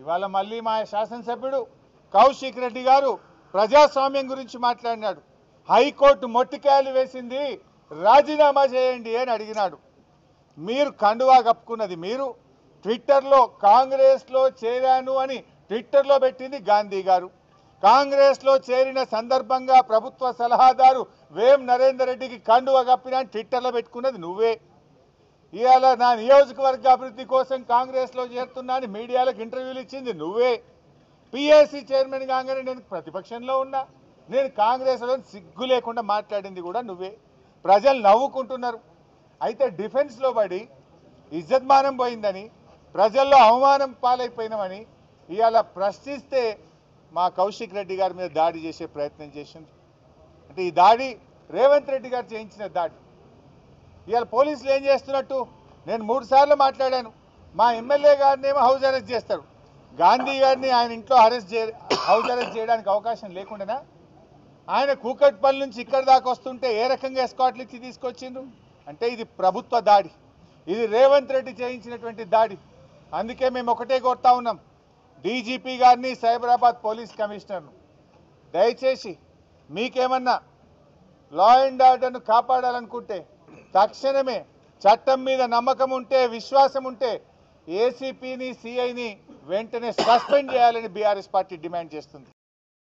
ఇవాళ మళ్ళీ మా శాసనసభ్యుడు కౌశిక్ రెడ్డి గారు ప్రజాస్వామ్యం గురించి మాట్లాడినాడు. హైకోర్టు మొట్టికాయలు వేసింది, రాజీనామా చేయండి అని అడిగినాడు. మీరు కండువా కప్పుకున్నది మీరు. ట్విట్టర్లో కాంగ్రెస్లో చేరాను అని ట్విట్టర్లో పెట్టింది గాంధీ గారు. కాంగ్రెస్లో చేరిన సందర్భంగా ప్రభుత్వ సలహాదారు వేం నరేందర్ రెడ్డికి కండువా కప్పినా ట్విట్టర్లో పెట్టుకున్నది నువ్వే. ఇవాళ నా నియోజకవర్గ అభివృద్ధి కోసం కాంగ్రెస్లో చేరుతున్నా అని మీడియాలకు ఇంటర్వ్యూలు ఇచ్చింది నువ్వే. పిఎస్సి చైర్మన్ కాగానే నేను ప్రతిపక్షంలో ఉన్నా, నేను కాంగ్రెస్లో సిగ్గు లేకుండా మాట్లాడింది కూడా నువ్వే. ప్రజలు నవ్వుకుంటున్నారు. అయితే డిఫెన్స్లో పడి ఇజ్జత్మానం పోయిందని, ప్రజల్లో అవమానం పాలైపోయినామని ఇవాళ ప్రశ్నిస్తే మా కౌశిక్ రెడ్డి గారి మీద దాడి చేసే ప్రయత్నం చేసింది. అంటే ఈ దాడి రేవంత్ రెడ్డి గారు చేయించిన దాడి. ఇవాళ పోలీసులు ఏం చేస్తున్నట్టు? నేను 3 సార్లు మాట్లాడాను. మా ఎమ్మెల్యే గారిని ఏమో హౌస్ అరెస్ట్ చేస్తారు, గాంధీ గారిని ఆయన ఇంట్లో హౌస్ అరెస్ట్ చేయడానికి అవకాశం లేకుండానా? ఆయన కూకట్పల్లి నుంచి ఇక్కడి దాకా వస్తుంటే ఏ రకంగా ఎస్కాట్లు ఇచ్చి తీసుకొచ్చిండ్రు? అంటే ఇది ప్రభుత్వ దాడి, ఇది రేవంత్ రెడ్డి చేయించినటువంటి దాడి. అందుకే మేము ఒకటే కోరుతా ఉన్నాం, డీజీపీ గారిని, సైబరాబాద్ పోలీస్ కమిషనర్ను, దయచేసి మీకేమన్నా లా అండ్ ఆర్డర్ను కాపాడాలనుకుంటే తక్షణమే చట్టం మీద నమ్మకం ఉంటే, విశ్వాసం ఉంటే ఏసీపీని, సిఐని వెంటనే సస్పెండ్ చేయాలని బీఆర్ఎస్ పార్టీ డిమాండ్ చేస్తుంది.